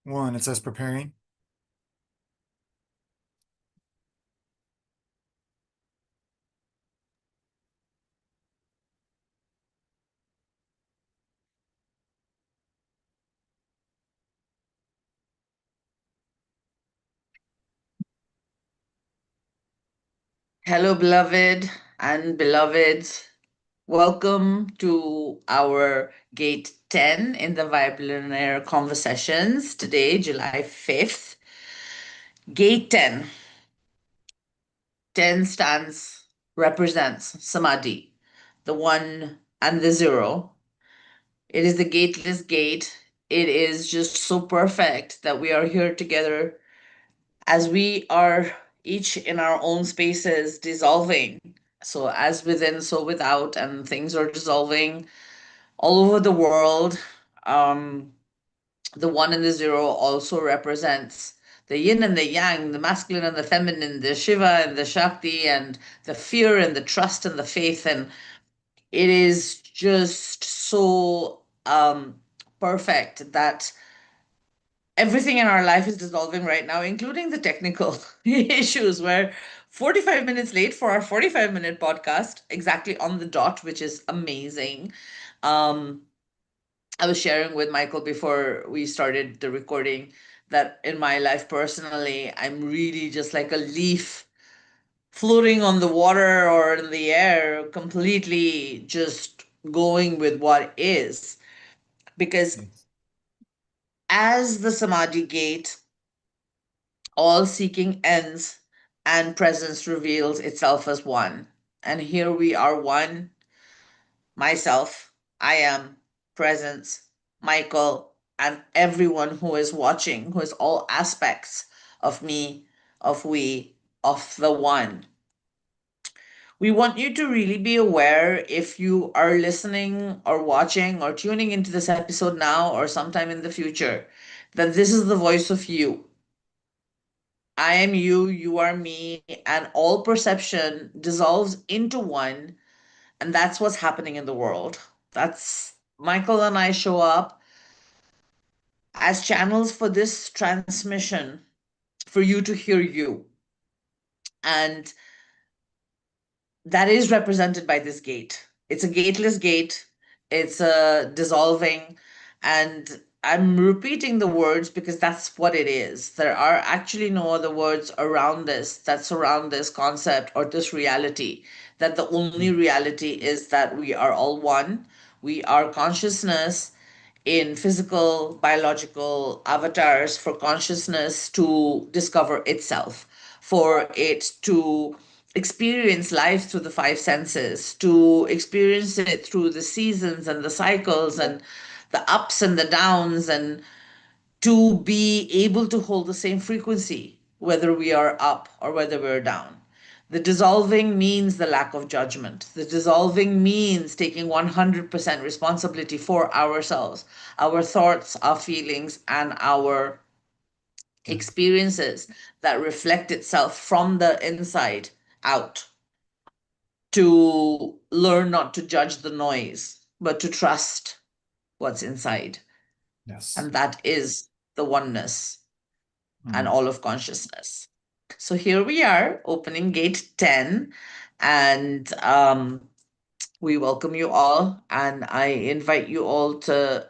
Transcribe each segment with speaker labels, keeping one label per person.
Speaker 1: One, it says preparing.
Speaker 2: Hello, beloved and beloveds. Welcome to our gate 10 in the Vibrillionaire Convo-Sessions today, July 5th. Gate 10. 10 represents Samadhi, the one and the zero. It is the gateless gate. It is just so perfect that we are here together as we are each in our own spaces dissolving. So, as within, so without, and things are dissolving all over the world. Um, the one and the zero also represents the yin and the yang, the masculine and the feminine, the Shiva and the Shakti, and the fear and the trust and the faith. And it is just so perfect that everything in our life is dissolving right now, including the technical issues. We're 45 minutes late for our 45-minute podcast, exactly on the dot, which is amazing. Um, I was sharing with Michael before we started the recording that in my life personally, I'm really just like a leaf floating on the water or in the air, completely just going with what is. Because
Speaker 1: Yes.
Speaker 2: as the Samadhi gate, all seeking ends and presence reveals itself as one. And here we are one, myself, I am, presence, Michael, and everyone who is watching, who is all aspects of me, of we, of the one. We want you to really be aware if you are listening or watching or tuning into this episode now or sometime in the future, that this is the voice of you. I am you, you are me, and all perception dissolves into one. And that's what's happening in the world. That's Michael and I show up as channels for this transmission for you to hear you. And that is represented by this gate. It's a gateless gate, it's a dissolving, and I'm repeating the words because that's what it is. There are actually no other words around this that surround this concept or this reality. That the only reality is that we are all one. We are consciousness in physical, biological avatars for consciousness to discover itself, for it to experience life through the five senses, to experience it through the seasons and the cycles and the ups and the downs, and to be able to hold the same frequency, whether we are up or whether we're down. The dissolving means the lack of judgment. The dissolving means taking 100% responsibility for ourselves, our thoughts, our feelings, and our
Speaker 1: Yes.
Speaker 2: experiences that reflect itself from the inside out, to learn not to judge the noise, but to trust what's inside.
Speaker 1: Yes.
Speaker 2: And that is the oneness and
Speaker 1: Mm.
Speaker 2: all of consciousness. So here we are, opening gate 10, and we welcome you all. And I invite you all to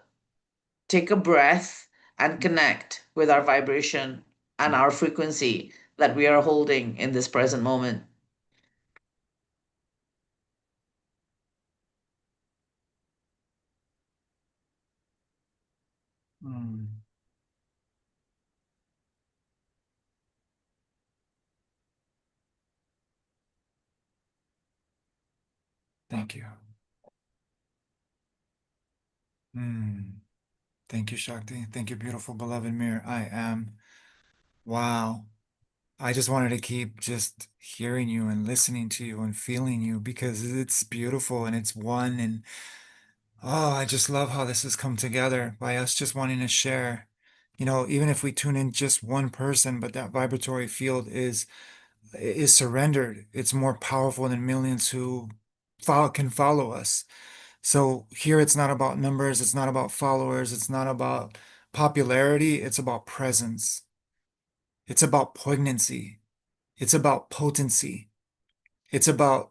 Speaker 2: take a breath and connect with our vibration and our frequency that we are holding in this present moment.
Speaker 1: Mm. Thank you. Mm. Thank you, Shakti. Thank you, beautiful beloved mirror. I am. Wow. I just wanted to keep just hearing you and listening to you and feeling you because it's beautiful and it's one. And oh, I just love how this has come together by us just wanting to share. Even if we tune in just one person, but that vibratory field is surrendered. It's more powerful than millions who can follow us. So here it's not about numbers, it's not about followers, it's not about popularity, it's about presence. It's about poignancy. It's about potency. It's about,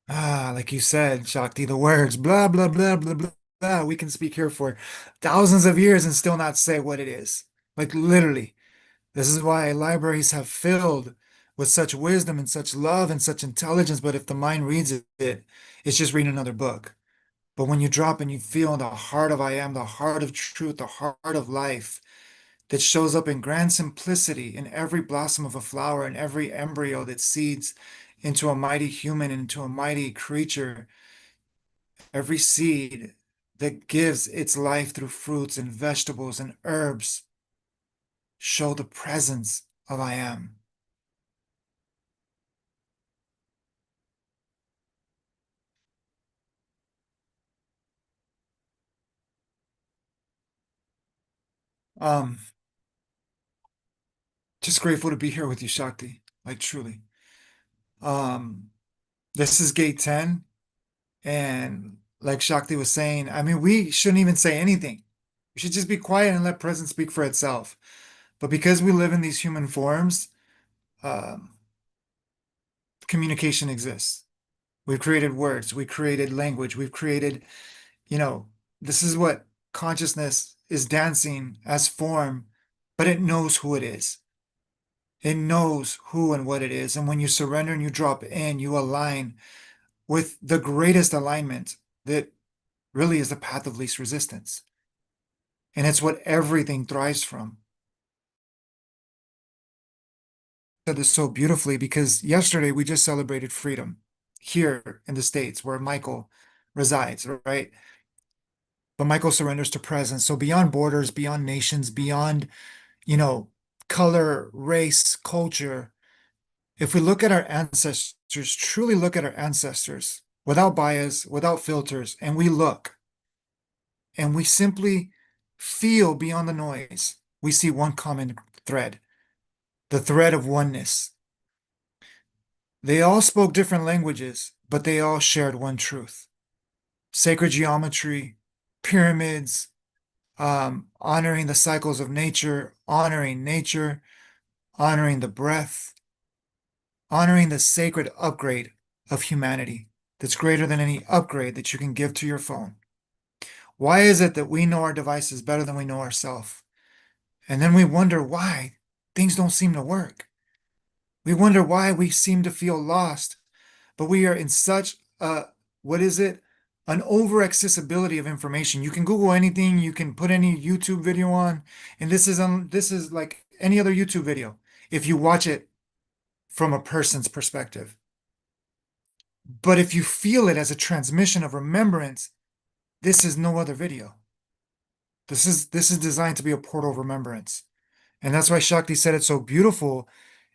Speaker 1: like you said, Shakti, the words, blah, blah, blah, blah, blah, blah. We can speak here for thousands of years and still not say what it is. Like literally. This is why libraries have filled with such wisdom and such love and such intelligence. But if the mind reads it, it's just reading another book. But when you drop and you feel in the heart of I am, the heart of truth, the heart of life that shows up in grand simplicity in every blossom of a flower, in every embryo that seeds into a mighty human, into a mighty creature, every seed that gives its life through fruits and vegetables and herbs show the presence of I am. Um, just grateful to be here with you, Shakti. Like truly. Um, this is gate 10. And like Shakti was saying, I mean, we shouldn't even say anything. We should just be quiet and let presence speak for itself. But because we live in these human forms, um, communication exists. We've created words, we created language, we've created, you know, this is what consciousness is dancing as form, but it knows who it is. It knows who and what it is. And when you surrender and you drop in, you align with the greatest alignment that really is the path of least resistance. And it's what everything thrives from. I said this so beautifully because yesterday we just celebrated freedom here in the States where Michael resides, right? But Michael surrenders to presence. So beyond borders, beyond nations, beyond, you know, color, race, culture, if we look at our ancestors, truly look at our ancestors without bias, without filters, and we look and we simply feel beyond the noise, we see one common thread, the thread of oneness. They all spoke different languages, but they all shared one truth. Sacred geometry, pyramids, honoring the cycles of nature, honoring the breath, honoring the sacred upgrade of humanity that's greater than any upgrade that you can give to your phone. Why is it that we know our devices better than we know ourselves? And then we wonder why things don't seem to work. We wonder why we seem to feel lost, but we are in such a, what is it? An over accessibility of information. You can Google anything, you can put any YouTube video on, and this is like any other YouTube video if you watch it from a person's perspective. But if you feel it as a transmission of remembrance, this is no other video. This is designed to be a portal of remembrance. And that's why Shakti said it so beautiful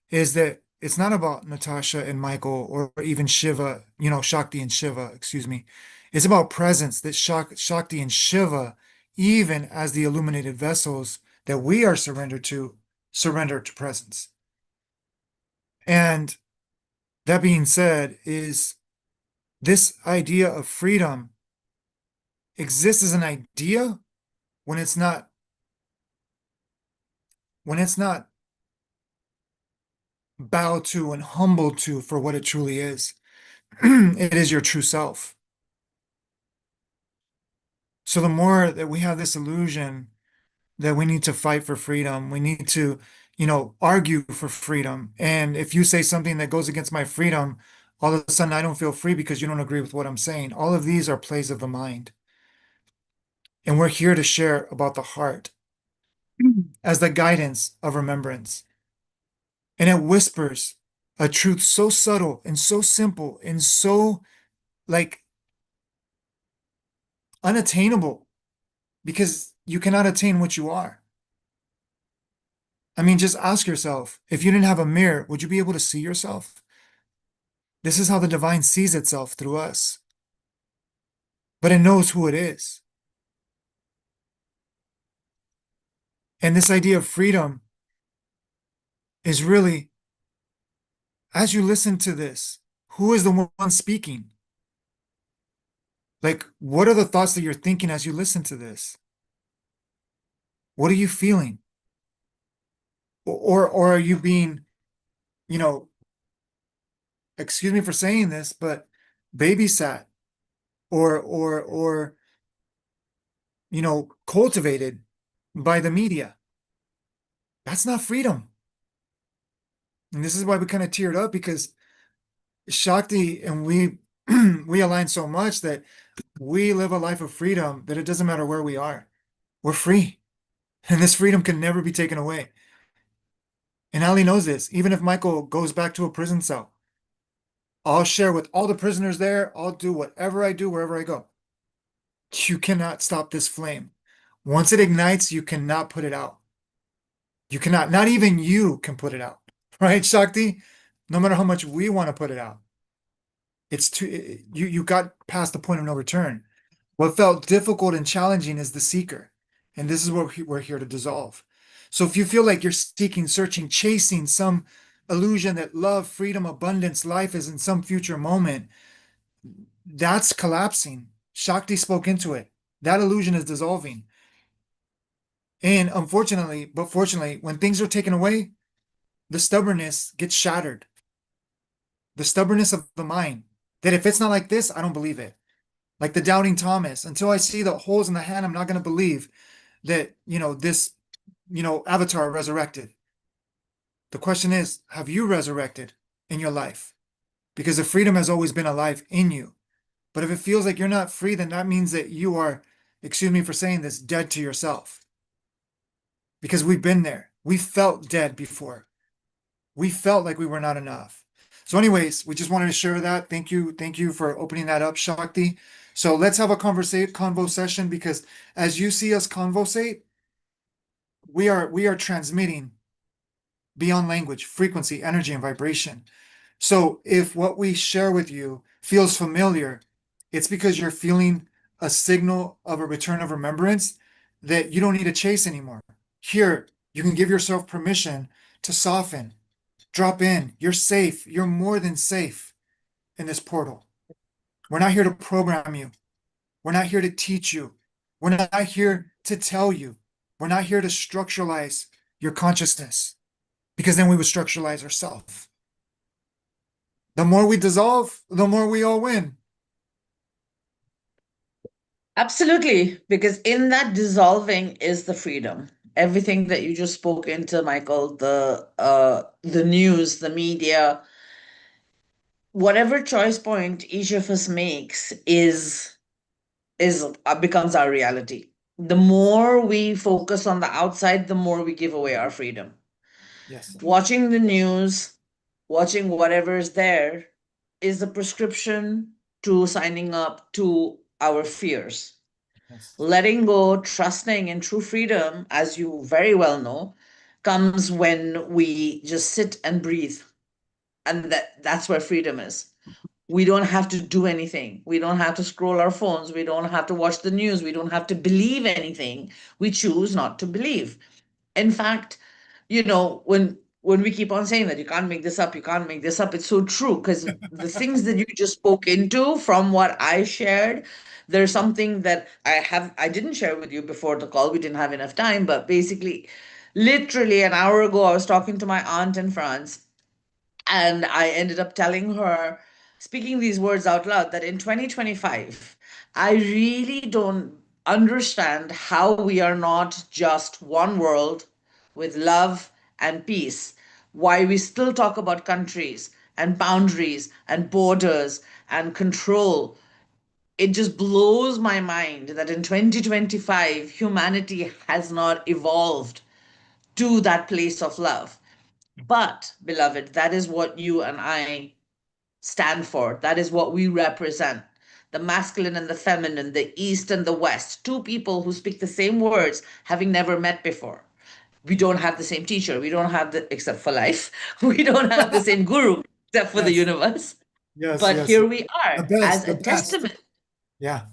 Speaker 1: is that it's not about Natasha and Michael or even Shiva, Shakti and Shiva, excuse me. It's about presence that Shakti and Shiva, even as the illuminated vessels that we are surrender to presence. And that being said, is this idea of freedom exists as an idea when it's not bowed to and humbled to for what it truly is. It is your true self. So the more that we have this illusion that we need to fight for freedom, we need to, argue for freedom. And if you say something that goes against my freedom, all of a sudden I don't feel free because you don't agree with what I'm saying. All of these are plays of the mind. And we're here to share about the heart as the guidance of remembrance. And it whispers a truth so subtle and so simple and so like unattainable because you cannot attain what you are. I mean, just ask yourself, if you didn't have a mirror, would you be able to see yourself? This is how the divine sees itself through us, but it knows who it is. And this idea of freedom is really, as you listen to this, who is the one speaking? Like, what are the thoughts that you're thinking as you listen to this? What are you feeling? Or are you being, you know, excuse me for saying this, but babysat or cultivated by the media? That's not freedom. And this is why we kind of teared up because Shakti and we we align so much that we live a life of freedom that it doesn't matter where we are. We're free. And this freedom can never be taken away. And Ali knows this. Even if Michael goes back to a prison cell, I'll share with all the prisoners there. I'll do whatever I do wherever I go. You cannot stop this flame. Once it ignites, you cannot put it out. You cannot, not even you can put it out. Right, Shakti? No matter how much we want to put it out. It's too you got past the point of no return. What felt difficult and challenging is the seeker. And this is what we're here to dissolve. So if you feel like you're seeking, searching, chasing some illusion that love, freedom, abundance, life is in some future moment, that's collapsing. Shakti spoke into it. That illusion is dissolving. And unfortunately, but fortunately, when things are taken away, the stubbornness gets shattered. The stubbornness of the mind, that if it's not like this, I don't believe it. Like the doubting Thomas, until I see the holes in the hand, I'm not going to believe that, this, avatar resurrected. The question is, have you resurrected in your life? Because the freedom has always been alive in you. But if it feels like you're not free, then that means that you are, excuse me for saying this, dead to yourself. Because we've been there. We felt dead before. We felt like we were not enough. So, anyways, we just wanted to share that. Thank you. Thank you for opening that up, Shakti. So let's have a convo session because as you see us conversate, we are transmitting beyond language, frequency, energy, and vibration. So if what we share with you feels familiar, it's because you're feeling a signal of a return of remembrance that you don't need to chase anymore. Here, you can give yourself permission to soften, drop in. You're safe. You're more than safe in this portal. We're not here to program you. We're not here to teach you. We're not here to tell you. We're not here to structuralize your consciousness because then we would structuralize ourselves. The more we dissolve, the more we all win.
Speaker 2: Absolutely, because in that dissolving is the freedom. Everything that you just spoke into, Michael, the news, the media, whatever choice point each of us makes is becomes our reality. The more we focus on the outside, the more we give away our freedom.
Speaker 1: Yes.
Speaker 2: Watching the news, watching whatever is there, is the prescription to signing up to our fears.
Speaker 1: Yes.
Speaker 2: Letting go, trusting in true freedom, as you very well know, comes when we just sit and breathe. And that's where freedom is. We don't have to do anything. We don't have to scroll our phones. We don't have to watch the news. We don't have to believe anything. We choose not to believe. In fact, when we keep on saying that you can't make this up, you can't make this up, it's so true because the things that you just spoke into from what I shared, there's something that I didn't share with you before the call. We didn't have enough time, but basically, literally an hour ago, I was talking to my aunt in France, and I ended up telling her, speaking these words out loud, that in 2025, I really don't understand how we are not just one world with love and peace, why we still talk about countries and boundaries and borders and control. It just blows my mind that in 2025, humanity has not evolved to that place of love. But, beloved, that is what you and I stand for. That is what we represent. The masculine and the feminine, the East and the West, two people who speak the same words, having never met before. We don't have the same teacher. We don't have the, except for life, we don't have the same guru, except for the
Speaker 1: Yes.
Speaker 2: universe.
Speaker 1: Yes.
Speaker 2: But
Speaker 1: Yes.
Speaker 2: here we are
Speaker 1: The best.
Speaker 2: as
Speaker 1: The
Speaker 2: a
Speaker 1: best.
Speaker 2: testament.
Speaker 1: Yeah.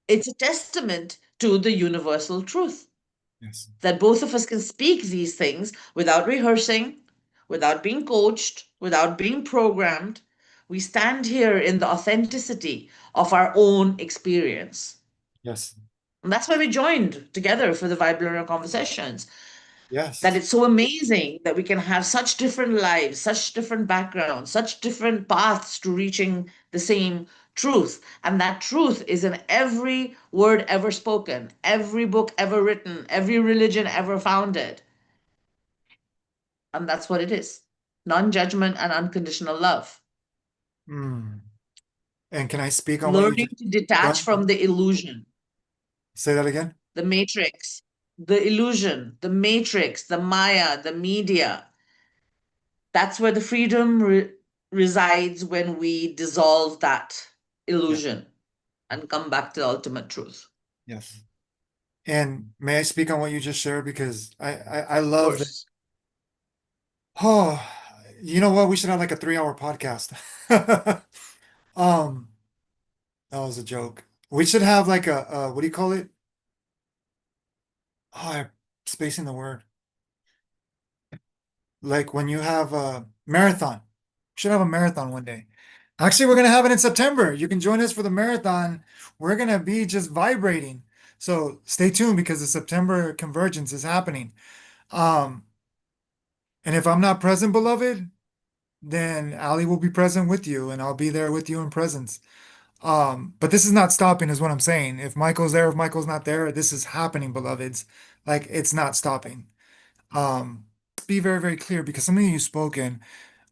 Speaker 2: It's a testament to the universal truth
Speaker 1: Yes.
Speaker 2: that both of us can speak these things without rehearsing, without being coached, without being programmed. We stand here in the authenticity of our own experience.
Speaker 1: Yes.
Speaker 2: And that's why we joined together for the Vibrillionaire Convo-Sessions. That
Speaker 1: Yes.
Speaker 2: it's so amazing that we can have such different lives, such different backgrounds, such different paths to reaching the same truth. And that truth is in every word ever spoken, every book ever written, every religion ever founded. And that's what it is: non judgment and unconditional love.
Speaker 1: Mm. And can I speak on what you
Speaker 2: Learning
Speaker 1: just,
Speaker 2: to
Speaker 1: go
Speaker 2: detach
Speaker 1: ahead.
Speaker 2: from the illusion,
Speaker 1: Say that again?
Speaker 2: the matrix, the illusion, the matrix, the Maya, the media. That's where the freedom resides when we dissolve that
Speaker 1: Yeah.
Speaker 2: illusion and come back to the ultimate truth.
Speaker 1: Yes. And may I speak on what you just shared? Because I
Speaker 2: Of
Speaker 1: love that.
Speaker 2: course.
Speaker 1: Oh, you know what? We should have like a 3 hour podcast. Um, that was a joke. We should have like what do you call it? Oh, I'm spacing the word. Like when you have a marathon. We should have a marathon one day. Actually, we're gonna have it in September. You can join us for the marathon. We're gonna be just vibrating. So stay tuned because the September convergence is happening. Um, and if I'm not present, beloved, then Ali will be present with you, and I'll be there with you in presence. But this is not stopping, is what I'm saying. If Michael's there, if Michael's not there, this is happening, beloveds. Like it's not stopping. Be very, very clear because something you've spoken,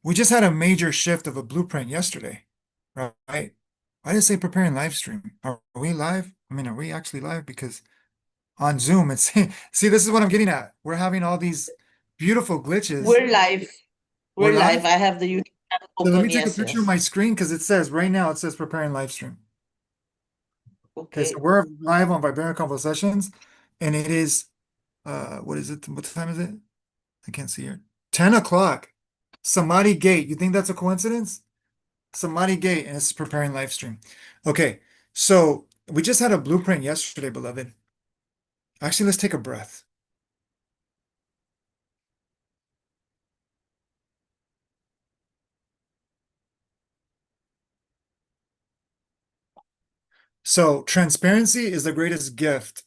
Speaker 1: we just had a major shift of a blueprint yesterday, right? Why did it say preparing live stream? Are we live? I mean, are we actually live? Because on Zoom, it's see, this is what I'm getting at. We're having all these beautiful glitches.
Speaker 2: We're live.
Speaker 1: We're
Speaker 2: We're live.
Speaker 1: live.
Speaker 2: I have the YouTube channel
Speaker 1: So let me
Speaker 2: open.
Speaker 1: take a
Speaker 2: Yes,
Speaker 1: picture of
Speaker 2: yes.
Speaker 1: my screen because it says right now it says preparing live stream. Okay, so
Speaker 2: Okay.
Speaker 1: we're live on Vibrillionaire Convo-Sessions, and it is what is it? What time is it? I can't see here. 10 o'clock. Samadhi Gate. You think that's a coincidence? Samadhi Gate, and it's preparing live stream. Okay, so we just had a blueprint yesterday, beloved. Actually, let's take a breath. So transparency is the greatest gift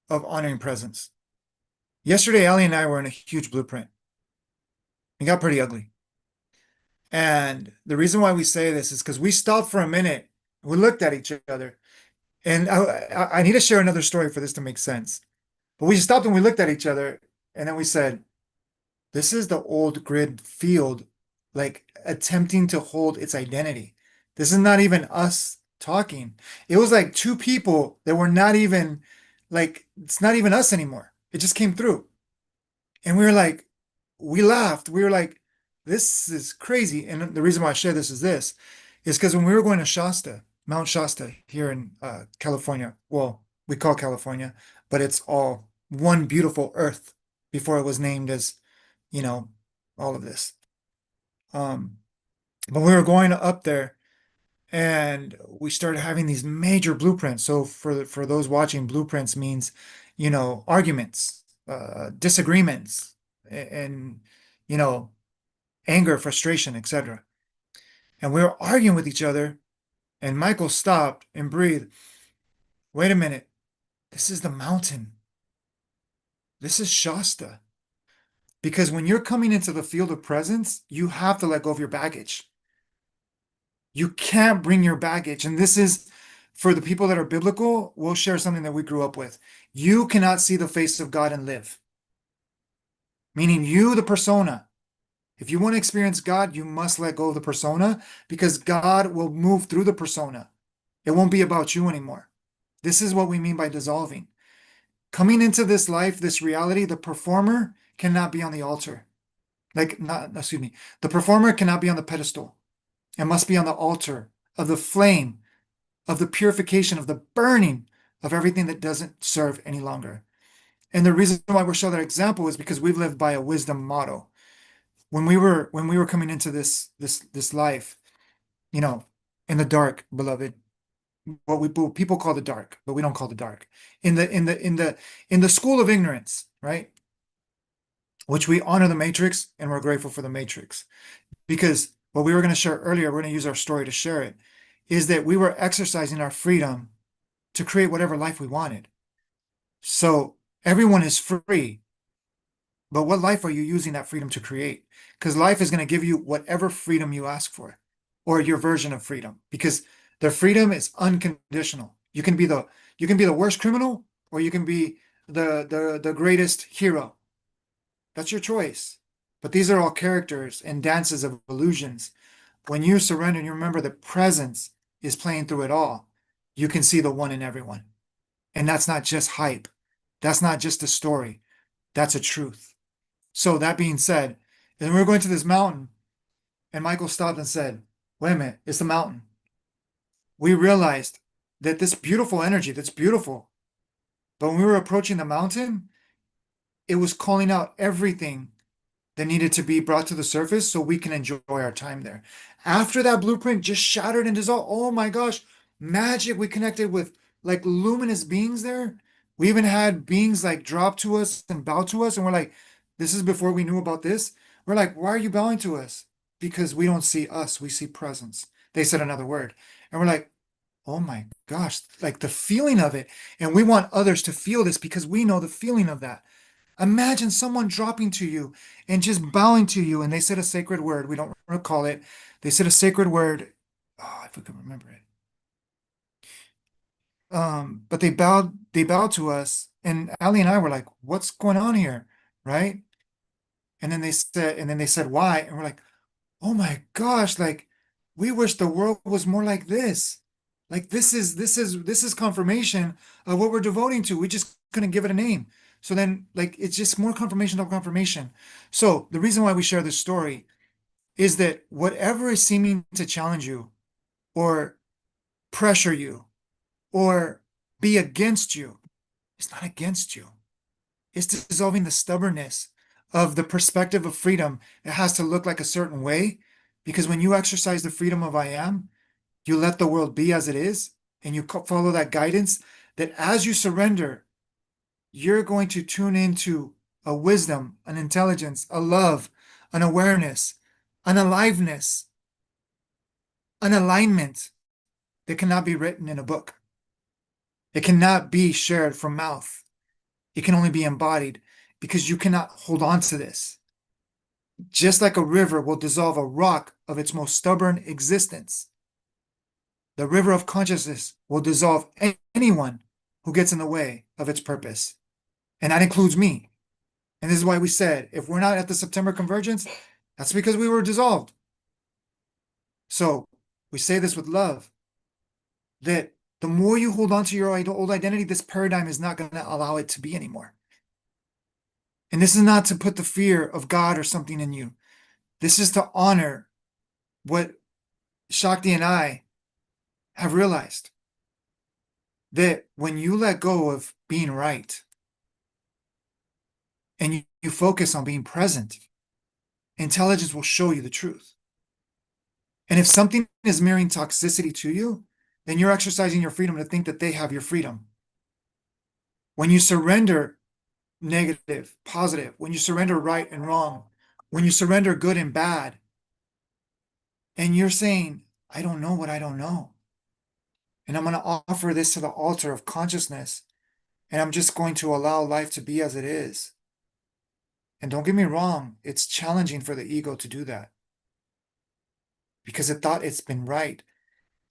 Speaker 1: of honoring presence. Yesterday, Ali and I were in a huge blueprint. It got pretty ugly. And the reason why we say this is because we stopped for a minute. We looked at each other. And I need to share another story for this to make sense. But we stopped and we looked at each other. And then we said, this is the old grid field, like attempting to hold its identity. This is not even us talking. It was like two people that were not even like, it's not even us anymore. It just came through. And we were like, we laughed. We were like, this is crazy. And the reason why I share this is because when we were going to Shasta, Mount Shasta here in California, well, we call California, but it's all one beautiful earth before it was named as, you know, all of this. Um, but we were going up there and we started having these major blueprints. So for those watching, blueprints means, arguments, disagreements, and you know, anger, frustration, etc. And we were arguing with each other, and Michael stopped and breathed. Wait a minute, this is the mountain. This is Shasta. Because when you're coming into the field of presence, you have to let go of your baggage. You can't bring your baggage. And this is for the people that are biblical, we'll share something that we grew up with. You cannot see the face of God and live, meaning you, the persona. If you want to experience God, you must let go of the persona because God will move through the persona. It won't be about you anymore. This is what we mean by dissolving. Coming into this life, this reality, the performer cannot be on the altar. Like, not, excuse me, the performer cannot be on the pedestal. It must be on the altar of the flame, of the purification, of the burning of everything that doesn't serve any longer. And the reason why we show that example is because we've lived by a wisdom motto. When we were coming into this life, you know, in the dark, beloved, what people call the dark, but we don't call the dark. In the school of ignorance, right? Which we honor the matrix and we're grateful for the matrix. Because what we were going to share earlier, we're going to use our story to share it, is that we were exercising our freedom to create whatever life we wanted. So everyone is free, but what life are you using that freedom to create? Because life is going to give you whatever freedom you ask for, or your version of freedom, because the freedom is unconditional. You can be the worst criminal, or you can be the greatest hero. That's your choice. But these are all characters and dances of illusions. When you surrender and you remember the presence is playing through it all, you can see the one in everyone. And that's not just hype. That's not just a story. That's a truth. So that being said, and we were going to this mountain, and Michael stopped and said, "Wait a minute, it's the mountain." We realized that this beautiful energy, that's beautiful, but when we were approaching the mountain, it was calling out everything that needed to be brought to the surface so we can enjoy our time there. After that blueprint just shattered and dissolved, oh my gosh, magic. We connected with like luminous beings there. We even had beings like drop to us and bow to us. And we're like, this is before we knew about this. We're like, why are you bowing to us? Because we don't see us, we see presence. They said another word. And we're like, oh my gosh, like the feeling of it. And we want others to feel this because we know the feeling of that. Imagine someone dropping to you and just bowing to you, and they said a sacred word. We don't recall it. They said a sacred word. Oh, if we could remember it. But they bowed to us, and Ali and I were like, "What's going on here?" Right? And then they said why, and we're like, "Oh my gosh! Like, we wish the world was more like this. Like, this is confirmation of what we're devoting to. We just couldn't give it a name. So then, like, it's just more confirmation of confirmation. So the reason why we share this story is that whatever is seeming to challenge you or pressure you or be against you, it's not against you. It's dissolving the stubbornness of the perspective of freedom. It has to look like a certain way because when you exercise the freedom of I am, you let the world be as it is and you follow that guidance. That as you surrender, you're going to tune into a wisdom, an intelligence, a love, an awareness, an aliveness, an alignment that cannot be written in a book. It cannot be shared from mouth. It can only be embodied because you cannot hold on to this. Just like a river will dissolve a rock of its most stubborn existence, the river of consciousness will dissolve anyone who gets in the way of its purpose. And that includes me. And this is why we said, if we're not at the September convergence, that's because we were dissolved. So we say this with love, that the more you hold on to your old identity, this paradigm is not going to allow it to be anymore. And this is not to put the fear of God or something in you. This is to honor what Shakti and I have realized, that when you let go of being right and you focus on being present, intelligence will show you the truth. And if something is mirroring toxicity to you, then you're exercising your freedom to think that they have your freedom. When you surrender negative, positive, when you surrender right and wrong, when you surrender good and bad, and you're saying, I don't know what I don't know. And I'm going to offer this to the altar of consciousness. And I'm just going to allow life to be as it is. And don't get me wrong, it's challenging for the ego to do that because it thought it's been right.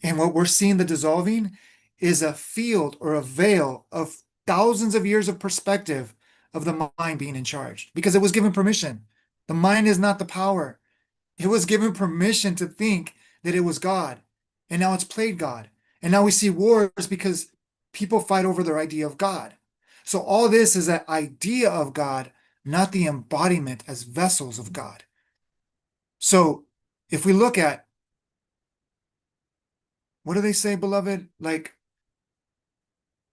Speaker 1: And what we're seeing the dissolving is a field or a veil of thousands of years of perspective of the mind being in charge because it was given permission. The mind is not the power. It was given permission to think that it was God. And now it's played God. And now we see wars because people fight over their idea of God. So all this is that idea of God, not the embodiment as vessels of God. So if we look at, what do they say, beloved? Like,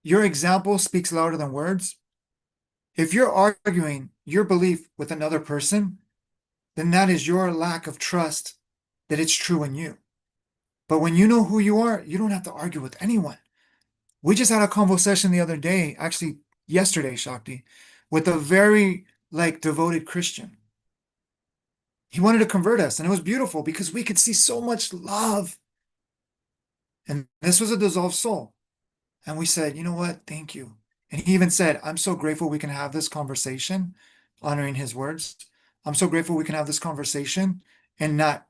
Speaker 1: your example speaks louder than words. If you're arguing your belief with another person, then that is your lack of trust that it's true in you. But when you know who you are, you don't have to argue with anyone. We just had a conversation the other day, actually yesterday, Shakti, with a very like devoted Christian. He wanted to convert us, and it was beautiful because we could see so much love. And this was a dissolved soul. And we said, you know what? Thank you. And he even said, I'm so grateful we can have this conversation, honoring his words. I'm so grateful we can have this conversation and not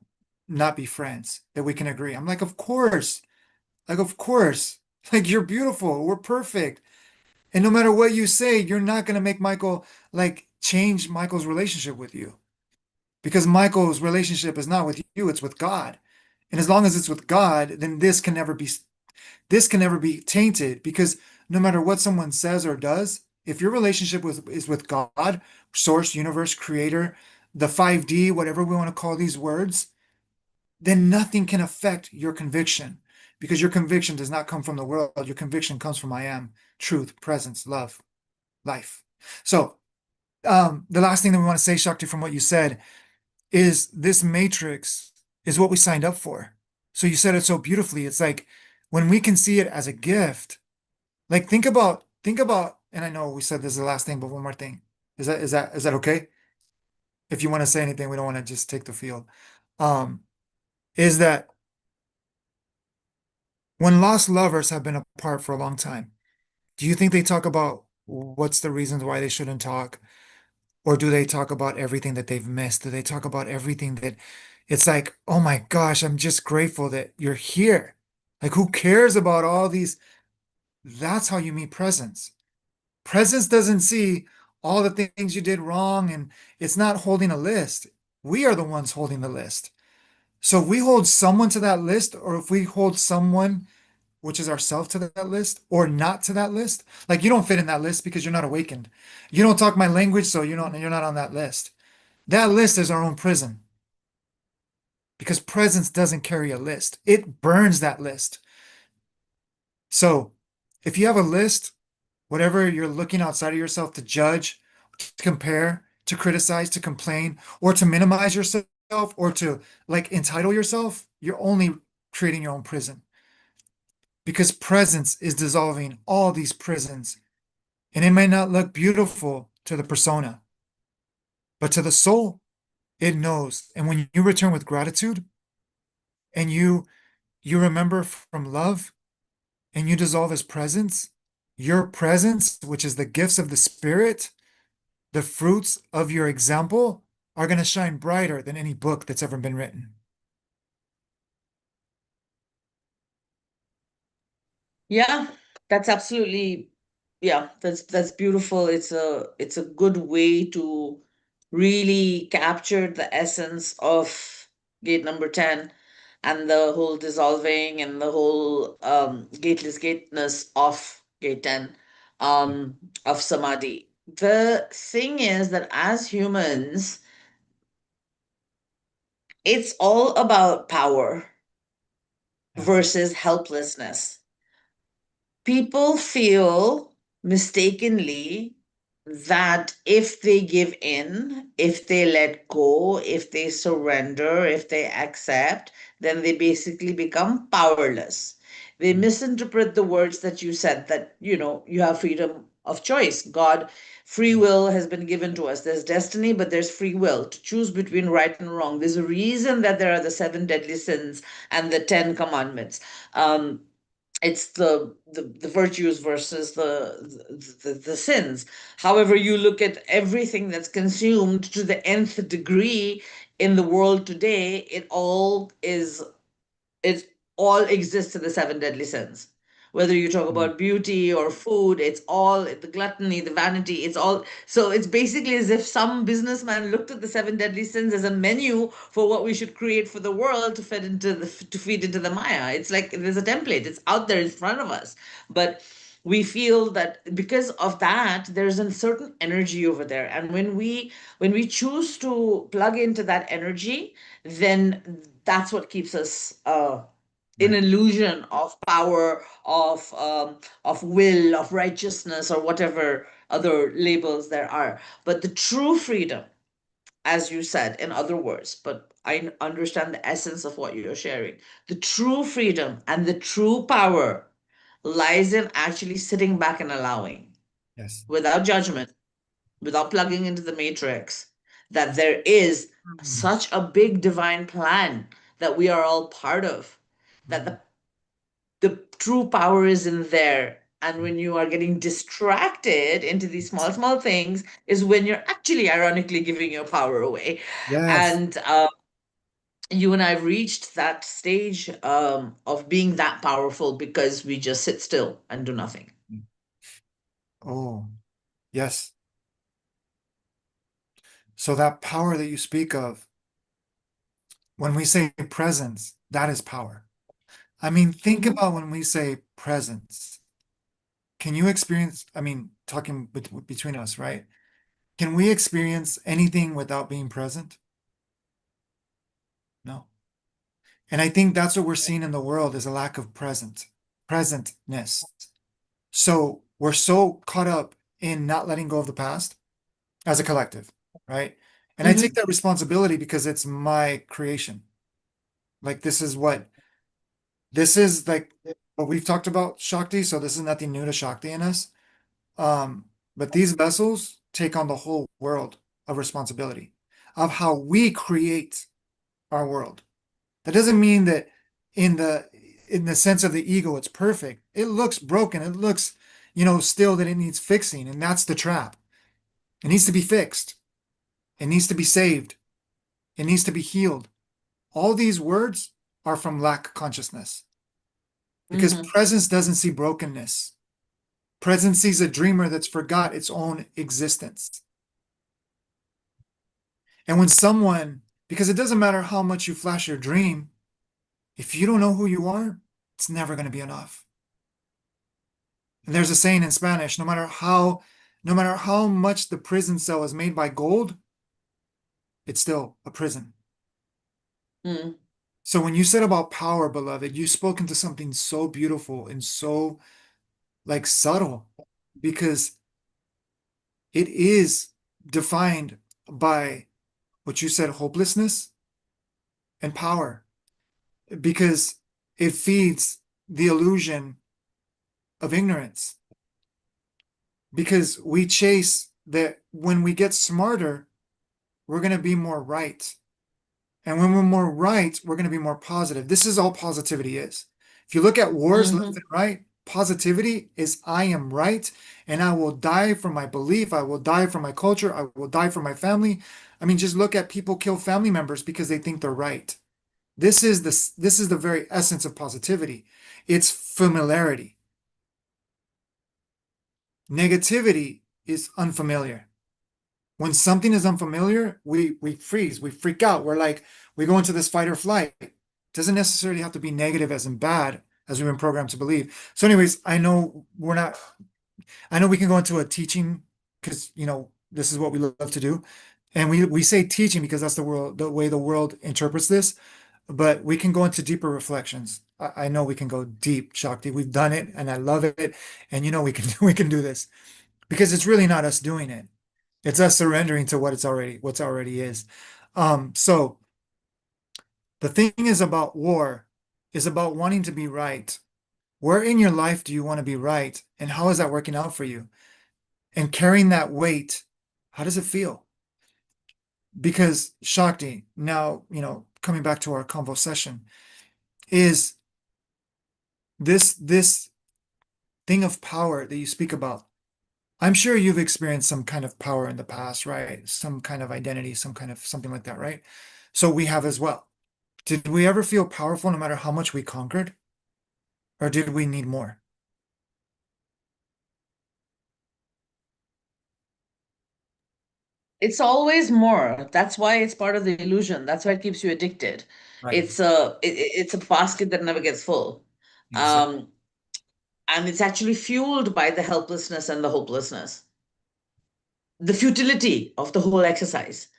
Speaker 1: be friends, that we can agree. I'm like, of course. Like, of course. Like, you're beautiful. We're perfect. And no matter what you say, you're not going to make Michael like change Michael's relationship with you, because Michael's relationship is not with you, it's with God. And as long as it's with God, then this can never be tainted, because no matter what someone says or does, if your relationship is with God, source, universe, creator, the 5D, whatever we want to call these words, then nothing can affect your conviction, because your conviction does not come from the world. Your conviction comes from I am, truth, presence, love, life. So, the last thing that we want to say, Shakti, from what you said, is this matrix is what we signed up for. So you said it so beautifully. It's like when we can see it as a gift, like think about, and I know we said this is the last thing, but one more thing. Is that okay? If you want to say anything, we don't want to just take the field. Um, is that when lost lovers have been apart for a long time, do you think they talk about what's the reasons why they shouldn't talk? Or do they talk about everything that they've missed? Do they talk about everything that it's like, oh my gosh, I'm just grateful that you're here. Like, who cares about all these? That's how you meet presence. Presence doesn't see all the things you did wrong, and it's not holding a list. We are the ones holding the list. So if we hold someone to that list, or if we hold someone, which is ourselves, to that list, or not to that list, like you don't fit in that list because you're not awakened. You don't talk my language, so you're not on that list. That list is our own prison, because presence doesn't carry a list. It burns that list. So if you have a list, whatever you're looking outside of yourself to judge, to compare, to criticize, to complain, or to minimize yourself, or to like entitle yourself, you're only creating your own prison, because presence is dissolving all these prisons. And it may not look beautiful to the persona, but to the soul, it knows. And when you return with gratitude, and you remember from love, and you dissolve his presence, your presence, which is the gifts of the spirit, the fruits of your example, are going to shine brighter than any book that's ever been written.
Speaker 2: Yeah, that's absolutely, yeah, that's beautiful. It's a good way to really capture the essence of gate number 10, and the whole dissolving and the whole gateless gateness of gate 10, of Samadhi. The thing is that as humans, it's all about power
Speaker 1: Yeah.
Speaker 2: versus helplessness. People feel mistakenly that if they give in, if they let go, if they surrender, if they accept, then they basically become powerless. They misinterpret the words that you said, that, you have freedom of choice. God, free
Speaker 1: Yeah.
Speaker 2: will has been given to us. There's destiny, but there's free will to choose between right and wrong. There's a reason that there are the seven deadly sins and the 10 commandments. It's the virtues versus the sins. However, you look at everything that's consumed to the nth degree in the world today, it all exists in the seven deadly sins. Whether you talk
Speaker 1: Mm.
Speaker 2: about beauty or food, it's all the gluttony, the vanity, it's all. So it's basically as if some businessman looked at the seven deadly sins as a menu for what we should create for the world to feed into the Maya. It's like there's a template, it's out there in front of us. But we feel that because of that, there's a certain energy over there. And when we choose to plug into that energy, then that's what keeps us in
Speaker 1: Right.
Speaker 2: illusion of power, of will, of righteousness, or whatever other labels there are. But the true freedom, as you said, in other words, but I understand the essence of what you're sharing. The true freedom and the true power lies in actually sitting back and allowing,
Speaker 1: Yes.
Speaker 2: without judgment, without plugging into the matrix, that there is
Speaker 1: Mm.
Speaker 2: such a big divine plan that we are all part of, that
Speaker 1: Mm.
Speaker 2: the true power is in there. And when you are getting distracted into these small, small things, is when you're actually ironically giving your power away.
Speaker 1: Yes.
Speaker 2: And you and I reached that stage of being that powerful because we just sit still and do nothing.
Speaker 1: Oh, yes. So that power that you speak of, when we say presence, that is power. I mean, think
Speaker 2: Mhm.
Speaker 1: about when we say presence. Can you experience, I mean, talking between us, right? Can we experience anything without being present? No. And I think that's what we're seeing in the world is a lack of presentness. So we're so caught up in not letting go of the past as a collective, right? And I take
Speaker 2: Mhm.
Speaker 1: that responsibility because it's my creation. Like this is like what we've talked about Shakti, so this is nothing new to Shakti in us. Um, but these vessels take on the whole world of responsibility of how we create our world. That doesn't mean that in the in the sense of the ego, it's perfect. It looks broken. It looks, still that it needs fixing, and that's the trap. It needs to be fixed. It needs to be saved. It needs to be healed. All these words are from lack consciousness because
Speaker 2: Mhm.
Speaker 1: presence doesn't see brokenness. Presence sees a dreamer that's forgot its own existence. And when someone, because it doesn't matter how much you flash your dream, if you don't know who you are, it's never going to be enough. And there's a saying in Spanish, no matter how much the prison cell is made by gold, it's still a prison.
Speaker 2: Mhm.
Speaker 1: So when you said about power, beloved, you spoke into something so beautiful and so like subtle because it is defined by what you said, hopelessness and power, because it feeds the illusion of ignorance. Because we chase that when we get smarter, we're going to be more right. And when we're more right, we're going to be more positive. This is all positivity is. If you look at wars left
Speaker 2: Mhm.
Speaker 1: and right, positivity is I am right and I will die for my belief. I will die for my culture. I will die for my family. I mean, just look at people kill family members because they think they're right. This is the very essence of positivity. It's familiarity. Negativity is unfamiliar. When something is unfamiliar, we freeze, we freak out. We're like, we go into this fight or flight. It doesn't necessarily have to be negative as in bad, as we've been programmed to believe. So, anyways, I know we can go into a teaching because this is what we love to do. And we say teaching because that's the way the world interprets this, but we can go into deeper reflections. I know we can go deep, Shakti. We've done it and I love it. And we can we can do this because it's really not us doing it. It's us surrendering to what's already is. So the thing is about war is about wanting to be right. Where in your life do you want to be right? And how is that working out for you? And carrying that weight, how does it feel? Because Shakti, now, coming back to our convo session, is this thing of power that you speak about. I'm sure you've experienced some kind of power in the past, right? Some kind of identity, some kind of something like that, right? So we have as well. Did we ever feel powerful no matter how much we conquered? Or did we need more?
Speaker 2: It's always more. That's why it's part of the illusion. That's why it keeps you addicted.
Speaker 1: Right.
Speaker 2: It's a basket that never gets full.
Speaker 1: Exactly.
Speaker 2: Um, and it's actually fueled by the helplessness and the hopelessness, the futility of the whole exercise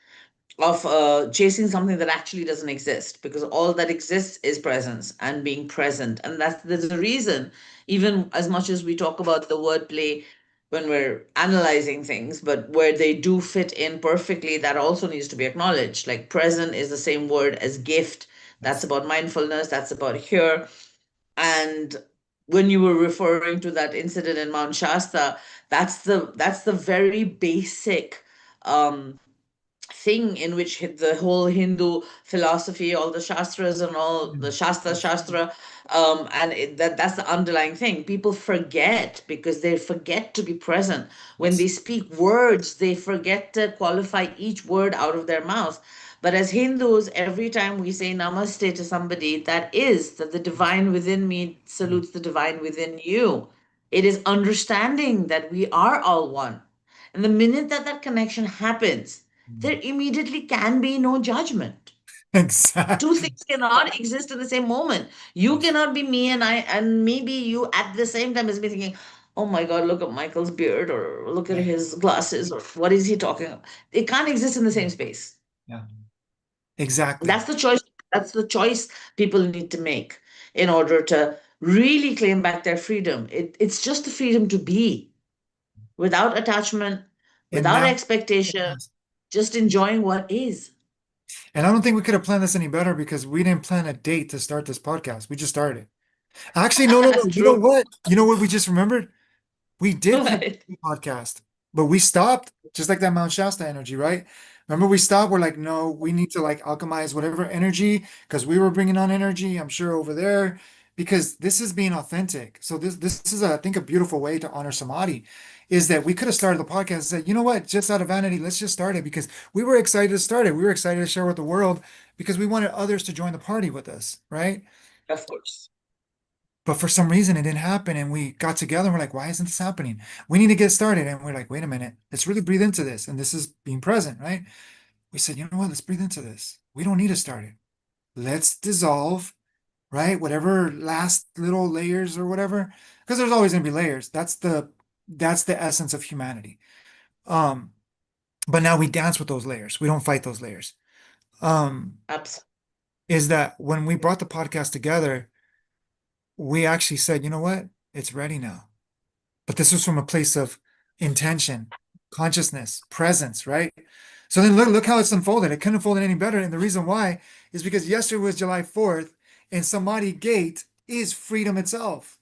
Speaker 2: of chasing something that actually doesn't exist, because all that exists is presence and being present. And there's a reason, even as much as we talk about the wordplay when we're analyzing things, but where they do fit in perfectly, that also needs to be acknowledged. Like present is the same word as gift. That's
Speaker 1: Yes.
Speaker 2: about mindfulness, that's about here. And when you were referring to that incident in Mount Shasta, that's the very basic um thing in which the whole Hindu philosophy, all the shastras and all
Speaker 1: Yeah.
Speaker 2: the Shastra,
Speaker 1: Yes.
Speaker 2: Shastra, and that's the underlying thing. People forget because they forget to be present. When they
Speaker 1: Yes.
Speaker 2: speak words, they forget to qualify each word out of their mouth. But as Hindus, every time we say namaste to somebody, that is that the
Speaker 1: Yes.
Speaker 2: divine within me
Speaker 1: Mm.
Speaker 2: salutes the divine within you. It is understanding that we are all one. And the minute that that connection happens,
Speaker 1: Mm.
Speaker 2: there immediately can be no judgment. Two
Speaker 1: Exactly.
Speaker 2: things cannot exist in the same moment. You
Speaker 1: Yes.
Speaker 2: cannot be me and I, and maybe you at the same time as me thinking, oh my God, look at Michael's beard or look at
Speaker 1: Yeah.
Speaker 2: his glasses or what is he talking about? It can't exist in the
Speaker 1: Yeah.
Speaker 2: same space.
Speaker 1: Yeah. Exactly.
Speaker 2: That's the choice. That's the choice people need to make in order to really claim back their freedom. It's just the freedom to be without attachment,
Speaker 1: And
Speaker 2: without
Speaker 1: now,
Speaker 2: expectation,
Speaker 1: yes.
Speaker 2: just enjoying what is.
Speaker 1: And I don't think we could have planned this any better because we didn't plan a date to start this podcast. We just started it. Actually, no, no, no. You know
Speaker 2: True.
Speaker 1: what? You know what we just remembered? We did plan
Speaker 2: Right.
Speaker 1: a podcast, but we stopped just like that Mount Shasta energy, right? Remember, we stopped. We're like, no, we need to like alchemize whatever energy because we were bringing on energy, I'm sure over there, because this is being authentic. So this is, I think, a beautiful way to honor Samadhi, is that we could have started the podcast and said, you know what, just out of vanity, let's just start it because we were excited to start it. We were excited to share with the world because we wanted others to join the party with us, right?
Speaker 2: Of course.
Speaker 1: But for some reason, it didn't happen. And we got together and we're like, why isn't this happening? We need to get started. And we're like, wait a minute, let's really breathe into this. And this is being present, right? We said, you know what? Let's breathe into this. We don't need to start it. Let's dissolve, right? Whatever last little layers or whatever, because there's always going to be layers. That's the essence of humanity. Um, but now we dance with those layers. We don't fight those layers. Um,
Speaker 2: Absolutely.
Speaker 1: is that when we brought the podcast together, we actually said, you know what? It's ready now. But this was from a place of intention, consciousness, presence, right? So then look how it's unfolded. It couldn't unfold any better. And the reason why is because yesterday was July 4th, and Samadhi Gate is freedom itself.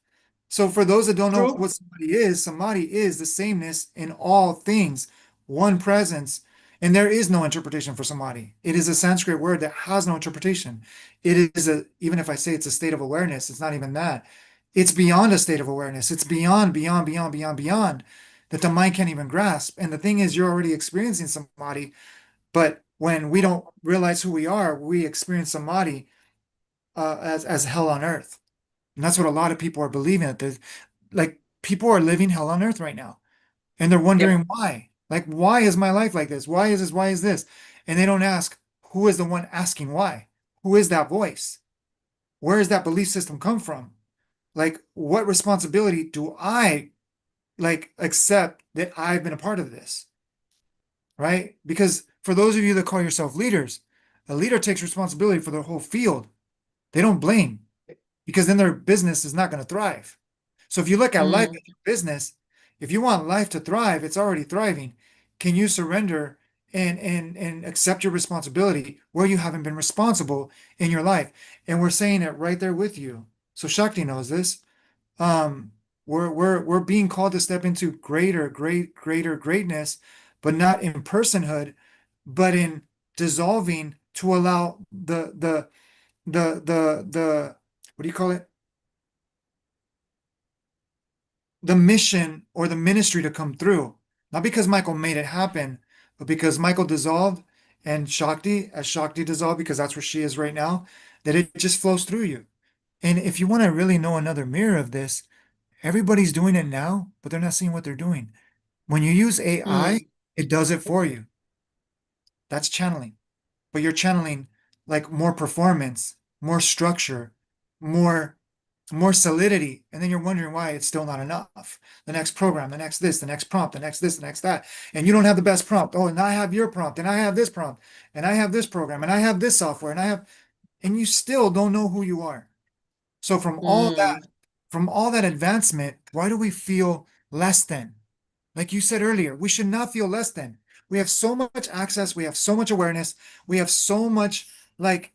Speaker 1: So for those that don't know
Speaker 2: True.
Speaker 1: what Samadhi is the sameness in all things, one presence. And there is no interpretation for Samadhi. It is a Sanskrit word that has no interpretation. It is even if I say it's a state of awareness, it's not even that. It's beyond a state of awareness. It's beyond, beyond, beyond, beyond, beyond that the mind can't even grasp. And the thing is, you're already experiencing Samadhi, but when we don't realize who we are, we experience Samadhi as hell on earth. And that's what a lot of people are believing that there's like people are living hell on earth right now. And they're wondering
Speaker 2: Yep.
Speaker 1: why. Like, why is my life like this? Why is this? Why is this? And they don't ask, who is the one asking why? Who is that voice? Where does that belief system come from? Like, what responsibility do I like accept that I've been a part of this? Right? Because for those of you that call yourself leaders, a leader takes responsibility for the whole field. They don't blame because then their business is not going to thrive. So if you look at life
Speaker 2: Mm,
Speaker 1: as your business, if you want life to thrive, it's already thriving. Can you surrender and accept your responsibility where you haven't been responsible in your life? And we're saying it right there with you. So Shakti knows this. Um, we're being called to step into greater greatness, but not in personhood, but in dissolving to allow the what do you call it? The mission or the ministry to come through. Not because Michael made it happen, but because Michael dissolved and Shakti, as Shakti dissolved, because that's where she is right now, that it just flows through you. And if you want to really know another mirror of this, everybody's doing it now, but they're not seeing what they're doing. When you use AI,
Speaker 2: mm,
Speaker 1: it does it for you. That's channeling. But you're channeling like more performance, more structure, more more solidity, and then you're wondering why it's still not enough. The next program, the next this, the next prompt, the next this, the next that, and you don't have the best prompt. Oh, and I have your prompt, and I have this prompt, and I have this program, and I have this software, and you still don't know who you are. So
Speaker 2: mm,
Speaker 1: from all that advancement, why do we feel less than? Like you said earlier, we should not feel less than. We have so much access, we have so much awareness, we have so much like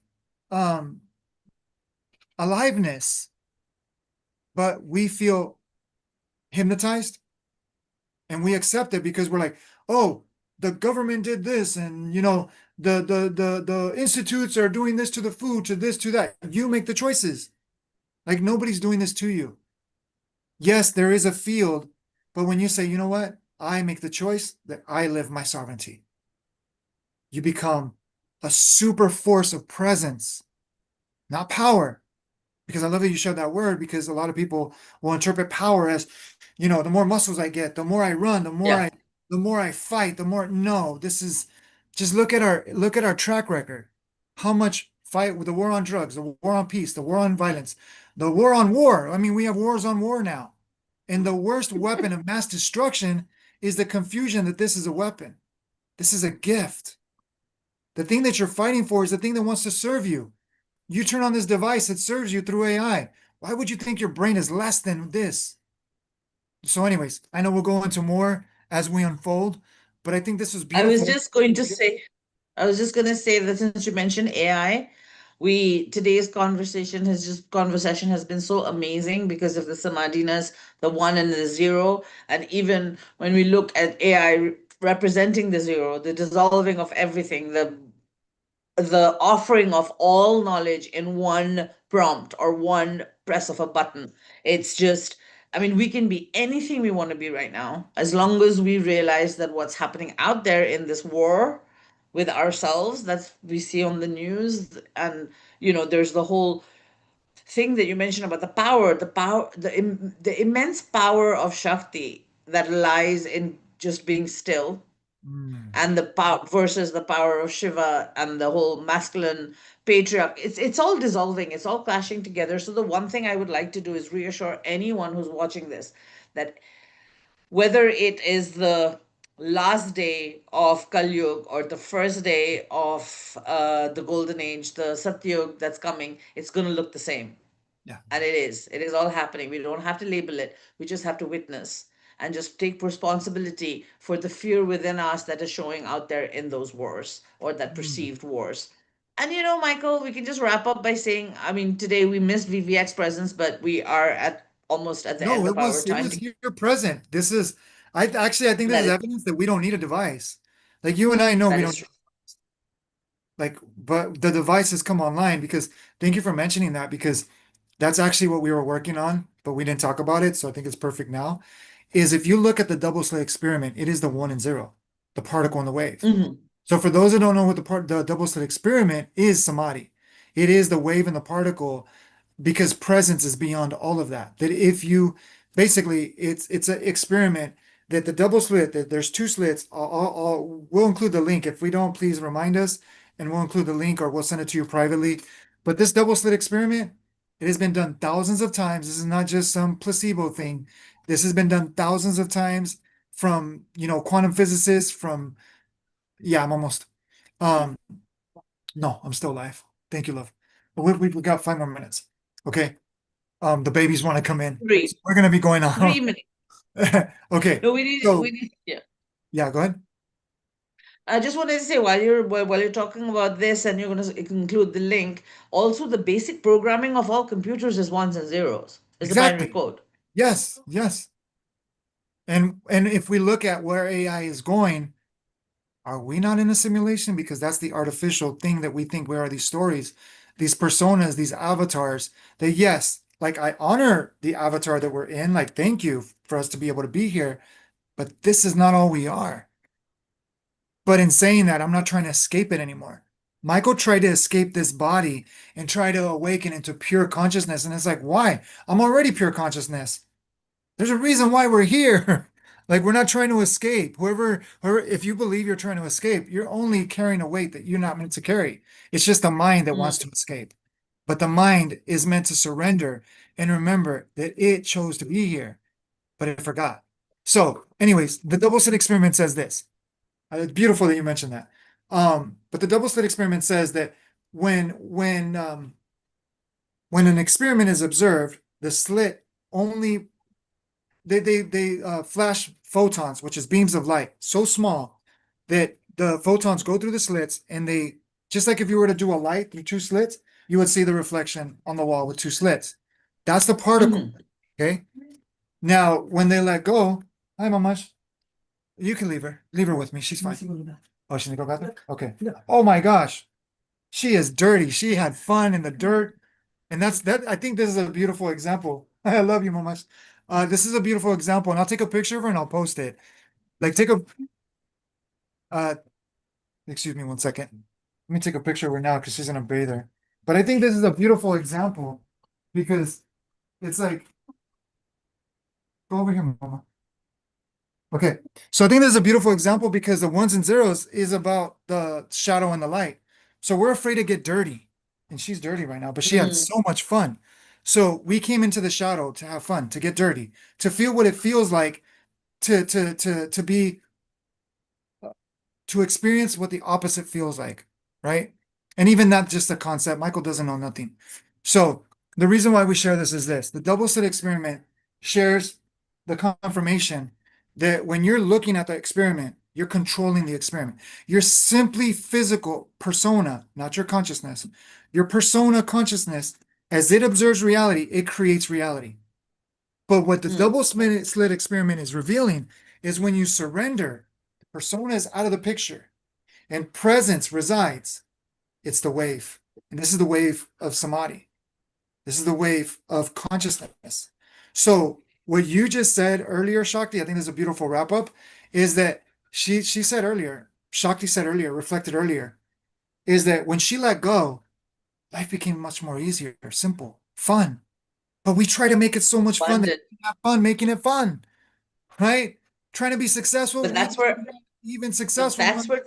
Speaker 1: um aliveness, but we feel hypnotized and we accept it because we're like, oh, the government did this, and the institutes are doing this to the food, to this, to that. You make the choices. Like nobody's doing this to you. Yes, there is a field, but when you say, you know what, I make the choice that I live my sovereignty, you become a super force of presence, not power. Because I love that you showed that word, because a lot of people will interpret power as, the more muscles I get, the more I run,
Speaker 2: Yeah.
Speaker 1: the more I fight, the more. No, this is just look at our track record. How much fight with the war on drugs, the war on peace, the war on violence, the war on war. I mean, we have wars on war now. And the worst weapon of mass destruction is the confusion that this is a weapon. This is a gift. The thing that you're fighting for is the thing that wants to serve you. You turn on this device that serves you through AI. Why would you think your brain is less than this? So, anyways, I know we'll go into more as we unfold, but I think this was
Speaker 2: I was
Speaker 1: beautiful.
Speaker 2: just going to say, I was just going to say that since you mentioned AI, today's conversation has been so amazing because of the samadhinas, the one and the zero, and even when we look at AI representing the zero, the dissolving of everything, the offering of all knowledge in one prompt or one press of a button. It's just, I mean, we can be anything we want to be right now, as long as we realize that what's happening out there in this war with ourselves that we see on the news. And, there's the whole thing that you mentioned about the immense power of Shakti that lies in just being still,
Speaker 1: Mm,
Speaker 2: and the power versus the power of Shiva and the whole masculine patriarch. It's all dissolving. It's all clashing together. So the one thing I would like to do is reassure anyone who's watching this that whether it is the last day of Kali Yuga or the first day of the Golden Age, the Satyug that's coming, it's going to look the same.
Speaker 1: yeah.
Speaker 2: And it is. It is all happening. We don't have to label it. We just have to witness and just take responsibility for the fear within us that is showing out there in those wars or that
Speaker 1: Mm.
Speaker 2: perceived wars. And Michael, we can just wrap up by saying, I mean, today we missed VVX presence, but we are at almost at the
Speaker 1: No,
Speaker 2: end
Speaker 1: it
Speaker 2: of our
Speaker 1: was it
Speaker 2: time
Speaker 1: was
Speaker 2: together.
Speaker 1: here present. I think this
Speaker 2: That
Speaker 1: is
Speaker 2: is
Speaker 1: evidence that we don't need a device. Like you and I know we
Speaker 2: that is
Speaker 1: don't
Speaker 2: true.
Speaker 1: but the device has come online because thank you for mentioning that because that's actually what we were working on, but we didn't talk about it. So I think it's perfect now. Is if you look at the double slit experiment, it is the one and zero, the particle and the wave.
Speaker 2: Hmm.
Speaker 1: So for those who don't know what the double slit experiment is, Samadhi. It is the wave and the particle because presence is beyond all of that. That if you basically it's an experiment that the double slit that there's two slits. We'll include the link. If we don't, please remind us, and we'll include the link or we'll send it to you privately. But this double slit experiment, it has been done thousands of times. This is not just some placebo thing. This has been done thousands of times from quantum physicists from yeah, I'm almost. Um, no, I'm still alive. Thank you, love. But we got 5 more minutes. Okay. The babies want to come in. So
Speaker 2: Three.
Speaker 1: we're gonna be going on.
Speaker 2: 3 minutes.
Speaker 1: Okay.
Speaker 2: No, we
Speaker 1: So
Speaker 2: need, yeah.
Speaker 1: yeah, go ahead.
Speaker 2: I just wanted to say while you're talking about this and you're going to include the link, also the basic programming of all computers is ones and zeros, is the binary
Speaker 1: Exactly.
Speaker 2: code.
Speaker 1: Yes, yes. And if we look at where AI is going, are we not in a simulation? Because that's the artificial thing that we think we are, these stories, these personas, these avatars. That yes, like I honor the avatar that we're in, like thank you for us to be able to be here, but this is not all we are. But in saying that, I'm not trying to escape it anymore. Michael tried to escape this body and try to awaken into pure consciousness. And it's like, why? I'm already pure consciousness. There's a reason why we're here. Like we're not trying to escape. Whoever, if you believe you're trying to escape, you're only carrying a weight that you're not meant to carry. It's just the mind that
Speaker 2: Mm.
Speaker 1: wants to escape. But the mind is meant to surrender and remember that it chose to be here, but it forgot. So, anyways, the double slit experiment says this. It's beautiful that you mentioned that. But the double slit experiment says that when when um, when an experiment is observed, the slit only they flash photons, which is beams of light, so small that the photons go through the slits, and they just like if you were to do a light through two slits, you would see the reflection on the wall with two slits. That's the particle.
Speaker 2: Mhm.
Speaker 1: Okay. Now, when they let go, hi, Mamash. You can leave her. Leave her with me. She's fine. Oh, she need to go back there? Okay. Oh my gosh. She is dirty. She had fun in the dirt. And that's that. I think this is a beautiful example. I love you, Mamas. This is a beautiful example, and I'll take a picture of her and I'll post it. Like take a uh excuse me 1 second. Let me take a picture of her now because she's in a bather. But I think this is a beautiful example because it's like go over here, Mama. Okay. So I think this is a beautiful example because the ones and zeros is about the shadow and the light. So we're afraid to get dirty. And she's dirty right now, but she had
Speaker 2: Mm,
Speaker 1: so much fun. So we came into the shadow to have fun, to get dirty, to feel what it feels like to be to experience what the opposite feels like, right? And even that just a concept. Michael doesn't know nothing. So the reason why we share this is this: the double slit experiment shares the confirmation that when you're looking at the experiment, you're controlling the experiment. You're simply physical persona, not your consciousness. Your persona consciousness, as it observes reality, it creates reality. But what the
Speaker 2: mm.
Speaker 1: double slit experiment is revealing is when you surrender, the persona is out of the picture and presence resides. It's the wave. And this is the wave of samadhi. This is the wave of consciousness. So what you just said earlier, Shakti, I think this is a beautiful wrap up, is that she said earlier, Shakti said earlier, reflected earlier, is that when she let go, life became much more easier, simple, fun. But we try to make it so much fun that
Speaker 2: Abundant.
Speaker 1: we have fun making it fun, right? Trying to be successful,
Speaker 2: But that's where
Speaker 1: even
Speaker 2: but
Speaker 1: successful.
Speaker 2: that's where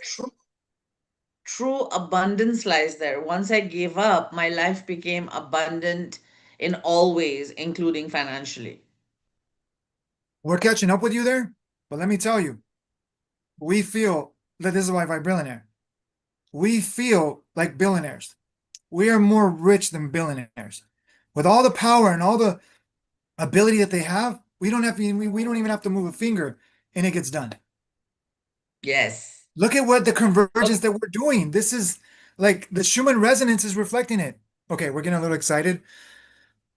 Speaker 2: true abundance lies there. Once I gave up, my life became abundant in all ways, including financially.
Speaker 1: We're catching up with you there, but let me tell you, we feel that this is why Vibrillionaire. We feel like billionaires. We are more rich than billionaires. With all the power and all the ability that they have, we don't even have to move a finger and it gets done.
Speaker 2: Yes.
Speaker 1: Look at what the convergence
Speaker 2: Okay.
Speaker 1: that we're doing. This is like the Schumann resonance is reflecting it. Okay, we're getting a little excited.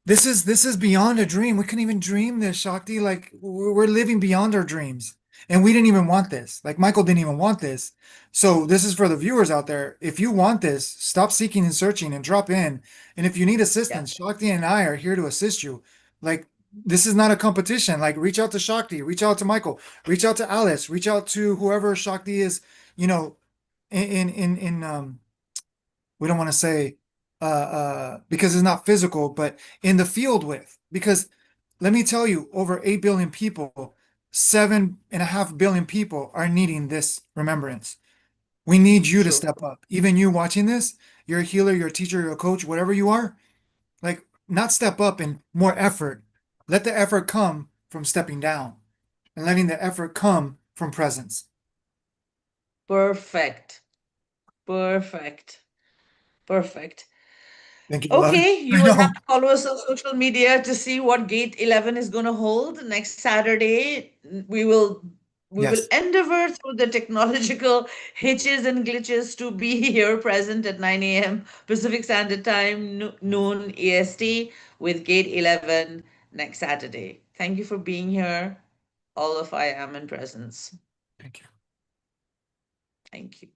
Speaker 1: This is beyond a dream. We couldn't even dream this, Shakti. Like we're living beyond our dreams. And we didn't even want this. Like Michael didn't even want this. So this is for the viewers out there. If you want this, stop seeking and searching and drop in. And if you need
Speaker 2: Yeah.
Speaker 1: assistance, Shakti and I are here to assist you. Like this is not a competition. Like reach out to Shakti, reach out to Michael, reach out to Alice, reach out to whoever Shakti is, you know, in we don't want to say because it's not physical, but in the field with. Because let me tell you, over 8 billion people, 7.5 billion people are needing this remembrance. We need you to
Speaker 2: True.
Speaker 1: step up. Even you watching this, you're a healer, you're a teacher, you're a coach, whatever you are, like not step up and more effort. Let the effort come from stepping down and letting the effort come from presence.
Speaker 2: Perfect. Perfect. Perfect.
Speaker 1: Thank you, beloved.
Speaker 2: Okay,
Speaker 1: I
Speaker 2: you will have
Speaker 1: know.
Speaker 2: to follow us on social media to see what Gate 11 is going to hold next Saturday. We will
Speaker 1: Yes.
Speaker 2: endeavor through the technological hitches and glitches to be here present at 9 a.m. Pacific Standard Time, noon EST with Gate 11 next Saturday. Thank you for being here. All of I am in presence.
Speaker 1: Thank you.
Speaker 2: Thank you.